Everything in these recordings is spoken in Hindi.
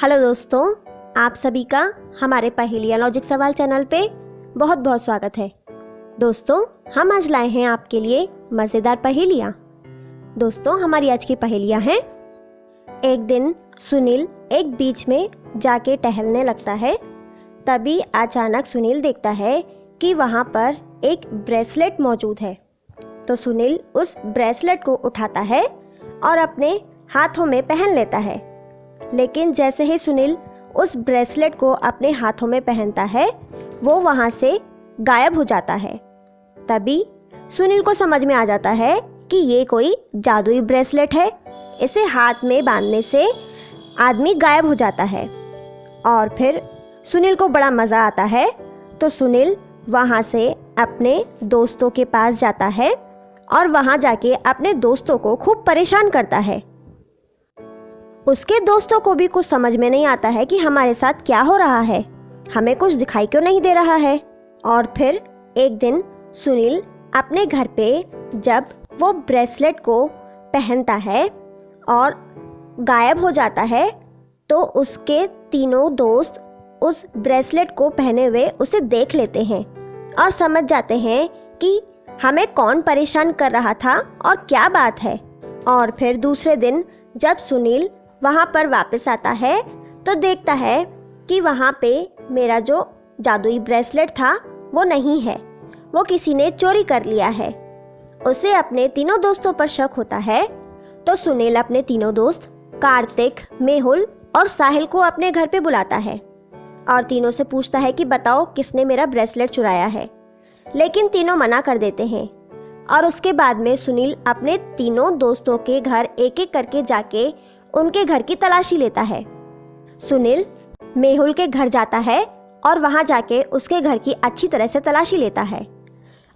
हेलो दोस्तों, आप सभी का हमारे पहेलियाँ लॉजिक सवाल चैनल पे बहुत बहुत स्वागत है। दोस्तों, हम आज लाए हैं आपके लिए मज़ेदार पहेलियाँ। दोस्तों, हमारी आज की पहेलियाँ हैं। एक दिन सुनील एक बीच में जाके टहलने लगता है। तभी अचानक सुनील देखता है कि वहाँ पर एक ब्रेसलेट मौजूद है। तो सुनील उस ब्रेसलेट को उठाता है और अपने हाथों में पहन लेता है। लेकिन जैसे ही सुनील उस ब्रेसलेट को अपने हाथों में पहनता है, वो वहाँ से गायब हो जाता है। तभी सुनील को समझ में आ जाता है कि ये कोई जादुई ब्रेसलेट है। इसे हाथ में बांधने से आदमी गायब हो जाता है। और फिर सुनील को बड़ा मज़ा आता है। तो सुनील वहाँ से अपने दोस्तों के पास जाता है और वहाँ जाके अपने दोस्तों को खूब परेशान करता है। उसके दोस्तों को भी कुछ समझ में नहीं आता है कि हमारे साथ क्या हो रहा है, हमें कुछ दिखाई क्यों नहीं दे रहा है। और फिर एक दिन सुनील अपने घर पे जब वो ब्रेसलेट को पहनता है और गायब हो जाता है, तो उसके तीनों दोस्त उस ब्रेसलेट को पहने हुए उसे देख लेते हैं और समझ जाते हैं कि हमें कौन परेशान कर रहा था और क्या बात है। और फिर दूसरे दिन जब सुनील वहाँ पर वापस आता है तो देखता है कि वहाँ पे मेरा जो जादुई ब्रेसलेट था वो नहीं है, वो किसी ने चोरी कर लिया है। उसे अपने तीनों दोस्तों पर शक होता है। तो सुनील अपने तीनों दोस्त कार्तिक, मेहुल और साहिल को अपने घर पे बुलाता है और तीनों से पूछता है कि बताओ किसने मेरा ब्रेसलेट चुराया है। लेकिन तीनों मना कर देते हैं। और उसके बाद में सुनील अपने तीनों दोस्तों के घर एक एक करके जाके उनके घर की तलाशी लेता है। सुनील मेहुल के घर जाता है और वहाँ जाके उसके घर की अच्छी तरह से तलाशी लेता है।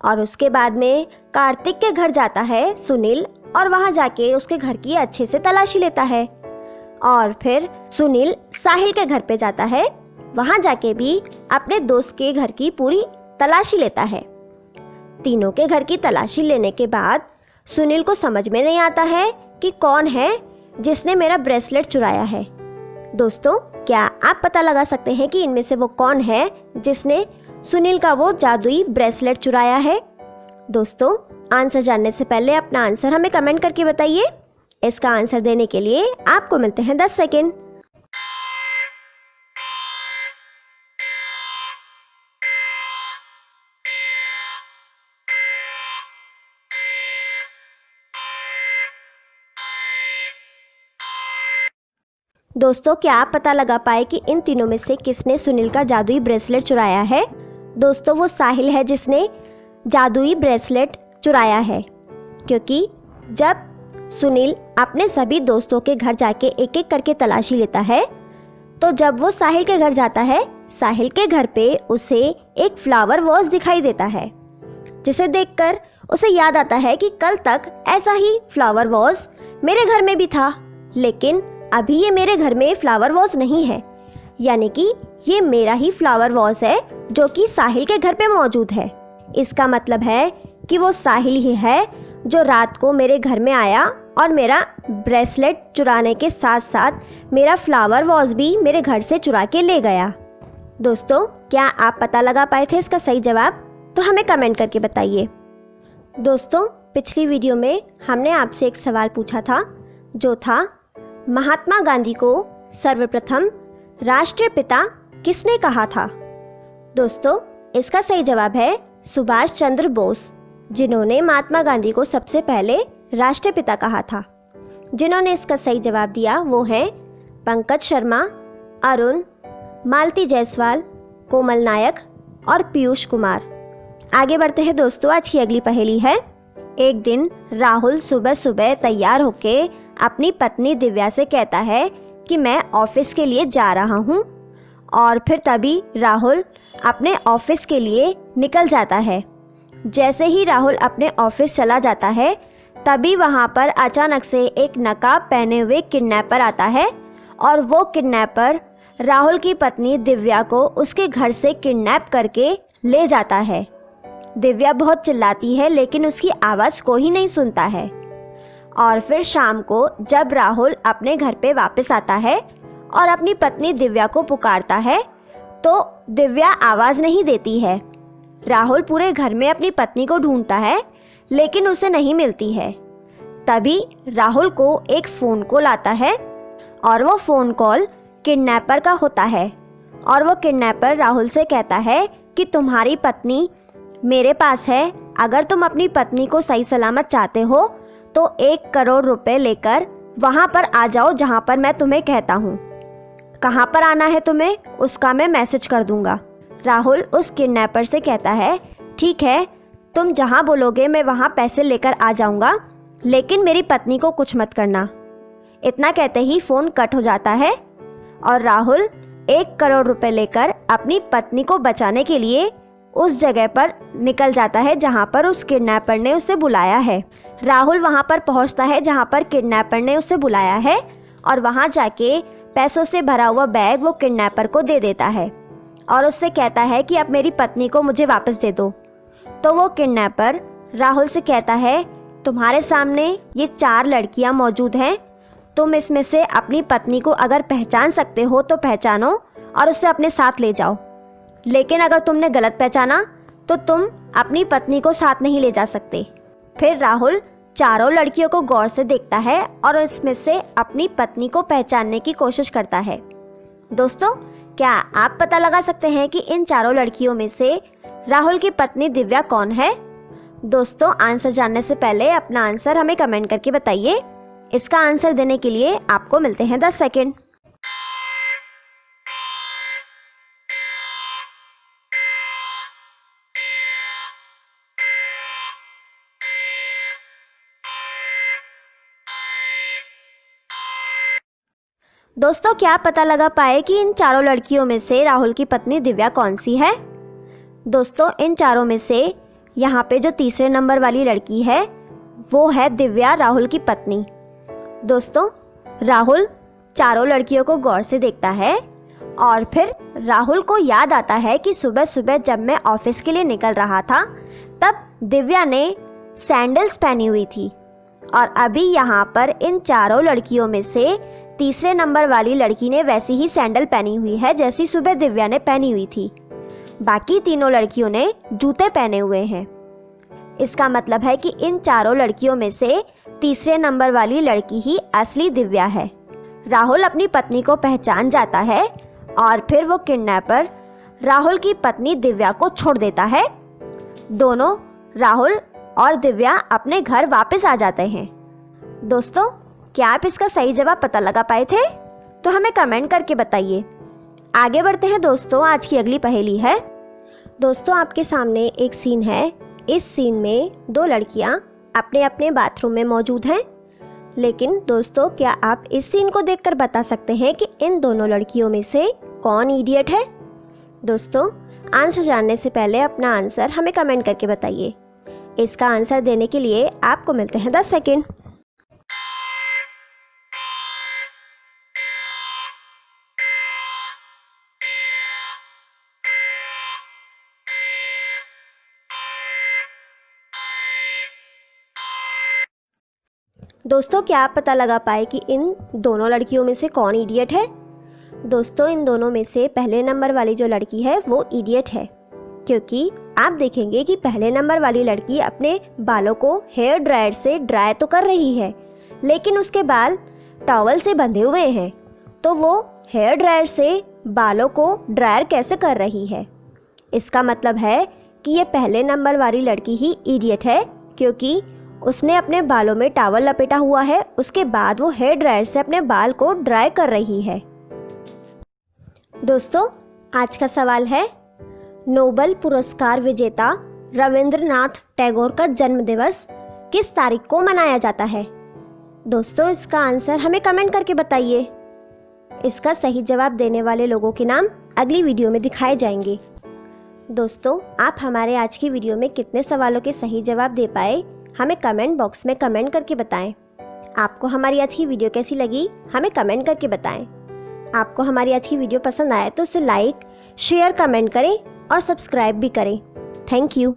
और उसके बाद में कार्तिक के घर जाता है सुनील और वहाँ जाके उसके घर की अच्छे से तलाशी लेता है। और फिर सुनील साहिल के घर पे जाता है, वहाँ जाके भी अपने दोस्त के घर की पूरी तलाशी लेता है। तीनों के घर की तलाशी लेने के बाद सुनील को समझ में नहीं आता है कि कौन है जिसने मेरा ब्रेसलेट चुराया है। दोस्तों, क्या आप पता लगा सकते हैं कि इनमें से वो कौन है जिसने सुनील का वो जादुई ब्रेसलेट चुराया है? दोस्तों, आंसर जानने से पहले अपना आंसर हमें कमेंट करके बताइए। इसका आंसर देने के लिए आपको मिलते हैं 10 सेकेंड। दोस्तों, क्या आप पता लगा पाए कि इन तीनों में से किसने सुनील का जादुई ब्रेसलेट चुराया है? दोस्तों, वो साहिल है जिसने जादुई ब्रेसलेट चुराया है। क्योंकि जब सुनील अपने सभी दोस्तों के घर जाके एक एक करके तलाशी लेता है, तो जब वो साहिल के घर जाता है, साहिल के घर पे उसे एक फ्लावर वॉज दिखाई देता है, जिसे देखकर उसे याद आता है कि कल तक ऐसा ही फ्लावर वॉज मेरे घर में भी था, लेकिन अभी ये मेरे घर में फ्लावर वॉज नहीं है। यानी कि ये मेरा ही फ्लावर वॉज है जो कि साहिल के घर पे मौजूद है। इसका मतलब है कि वो साहिल ही है जो रात को मेरे घर में आया और मेरा ब्रेसलेट चुराने के साथ साथ मेरा फ्लावर वॉज भी मेरे घर से चुरा के ले गया। दोस्तों, क्या आप पता लगा पाए थे इसका सही जवाब? तो हमें कमेंट करके बताइए। दोस्तों, पिछली वीडियो में हमने आपसे एक सवाल पूछा था, जो था महात्मा गांधी को सर्वप्रथम राष्ट्रपिता किसने कहा था? दोस्तों, इसका सही जवाब है सुभाष चंद्र बोस, जिन्होंने महात्मा गांधी को सबसे पहले राष्ट्रपिता कहा था। जिन्होंने इसका सही जवाब दिया वो हैं पंकज शर्मा, अरुण, मालती जायसवाल, कोमल नायक और पीयूष कुमार। आगे बढ़ते हैं दोस्तों। आज की अगली पहेली है। एक दिन राहुल सुबह सुबह तैयार होके अपनी पत्नी दिव्या से कहता है कि मैं ऑफिस के लिए जा रहा हूँ। और फिर तभी राहुल अपने ऑफिस के लिए निकल जाता है। जैसे ही राहुल अपने ऑफिस चला जाता है, तभी वहाँ पर अचानक से एक नकाब पहने हुए किडनैपर आता है और वो किडनैपर राहुल की पत्नी दिव्या को उसके घर से किडनैप करके ले जाता है। दिव्या बहुत चिल्लाती है, लेकिन उसकी आवाज़ कोई नहीं सुनता है। और फिर शाम को जब राहुल अपने घर पे वापस आता है और अपनी पत्नी दिव्या को पुकारता है तो दिव्या आवाज़ नहीं देती है। राहुल पूरे घर में अपनी पत्नी को ढूंढता है लेकिन उसे नहीं मिलती है। तभी राहुल को एक फ़ोन कॉल आता है और वो फ़ोन कॉल किडनैपर का होता है और वो किडनैपर राहुल से कहता है कि तुम्हारी पत्नी मेरे पास है, अगर तुम अपनी पत्नी को सही सलामत चाहते हो तो 1 करोड़ रुपए लेकर वहाँ पर आ जाओ जहाँ पर मैं तुम्हें कहता हूँ। कहाँ पर आना है तुम्हें उसका मैं मैसेज कर दूँगा। राहुल उस किडनैपर से कहता है ठीक है, तुम जहाँ बोलोगे मैं वहाँ पैसे लेकर आ जाऊँगा, लेकिन मेरी पत्नी को कुछ मत करना। इतना कहते ही फ़ोन कट हो जाता है और राहुल 1 करोड़ रुपए लेकर अपनी पत्नी को बचाने के लिए उस जगह पर निकल जाता है जहाँ पर उस किडनैपर ने उसे बुलाया है। राहुल वहाँ पर पहुँचता है जहाँ पर किडनैपर ने उसे बुलाया है और वहाँ जाके पैसों से भरा हुआ बैग वो किडनैपर को दे देता है और उससे कहता है कि अब मेरी पत्नी को मुझे वापस दे दो। तो वो किडनैपर राहुल से कहता है तुम्हारे सामने ये 4 लड़कियां मौजूद हैं, तुम इसमें से अपनी पत्नी को अगर पहचान सकते हो तो पहचानो और उसे अपने साथ ले जाओ, लेकिन अगर तुमने गलत पहचाना तो तुम अपनी पत्नी को साथ नहीं ले जा सकते। फिर राहुल चारों लड़कियों को गौर से देखता है और इसमें से अपनी पत्नी को पहचानने की कोशिश करता है। दोस्तों, क्या आप पता लगा सकते हैं कि इन चारों लड़कियों में से राहुल की पत्नी दिव्या कौन है? दोस्तों, आंसर जानने से पहले अपना आंसर हमें कमेंट करके बताइए। इसका आंसर देने के लिए आपको मिलते हैं 10 सेकेंड। दोस्तों, क्या पता लगा पाए कि इन चारों लड़कियों में से राहुल की पत्नी दिव्या कौन सी है? दोस्तों, इन चारों में से यहाँ पे जो तीसरे नंबर वाली लड़की है वो है दिव्या, राहुल की पत्नी। दोस्तों, राहुल चारों लड़कियों को गौर से देखता है और फिर राहुल को याद आता है कि सुबह सुबह जब मैं ऑफिस के लिए निकल रहा था तब दिव्या ने सैंडल्स पहनी हुई थी और अभी यहाँ पर इन चारों लड़कियों में से तीसरे नंबर वाली लड़की ने वैसी ही सैंडल पहनी हुई है जैसी सुबह दिव्या ने पहनी हुई थी। बाकी तीनों लड़कियों ने जूते पहने हुए हैं। इसका मतलब है कि इन चारों लड़कियों में से तीसरे नंबर वाली लड़की ही असली दिव्या है। राहुल अपनी पत्नी को पहचान जाता है और फिर वो किडनैपर राहुल की पत्नी दिव्या को छोड़ देता है। दोनों, राहुल और दिव्या, अपने घर वापस आ जाते हैं। दोस्तों, क्या आप इसका सही जवाब पता लगा पाए थे? तो हमें कमेंट करके बताइए। आगे बढ़ते हैं दोस्तों, आज की अगली पहेली है। दोस्तों, आपके सामने एक सीन है। इस सीन में 2 लड़कियां अपने अपने बाथरूम में मौजूद हैं। लेकिन दोस्तों, क्या आप इस सीन को देखकर बता सकते हैं कि इन दोनों लड़कियों में से कौन इडियट है? दोस्तों, आंसर जानने से पहले अपना आंसर हमें कमेंट करके बताइए। इसका आंसर देने के लिए आपको मिलते हैं 10 सेकेंड। दोस्तों, क्या आप पता लगा पाए कि इन दोनों लड़कियों में से कौन इडियट है? दोस्तों, इन दोनों में से पहले नंबर वाली जो लड़की है वो इडियट है, क्योंकि आप देखेंगे कि पहले नंबर वाली लड़की अपने बालों को हेयर ड्रायर से ड्राई तो कर रही है, लेकिन उसके बाल टॉवल से बंधे हुए हैं, तो वो हेयर ड्रायर से बालों को ड्रायर कैसे कर रही है? इसका मतलब है कि ये पहले नंबर वाली लड़की ही इडियट है, क्योंकि उसने अपने बालों में टॉवल लपेटा हुआ है, उसके बाद वो हेयर ड्रायर से अपने बाल को ड्राई कर रही है। दोस्तों, आज का सवाल है, नोबेल पुरस्कार विजेता रविंद्रनाथ टैगोर का जन्मदिवस किस तारीख को मनाया जाता है? दोस्तों, इसका आंसर हमें कमेंट करके बताइए। इसका सही जवाब देने वाले लोगों के नाम अगली वीडियो में दिखाए जाएंगे। दोस्तों, आप हमारे आज की वीडियो में कितने सवालों के सही जवाब दे पाए, हमें कमेंट बॉक्स में कमेंट करके बताएं। आपको हमारी आज की वीडियो कैसी लगी, हमें कमेंट करके बताएं। आपको हमारी आज की वीडियो पसंद आए तो उसे लाइक, शेयर, कमेंट करें और सब्सक्राइब भी करें। Thank you.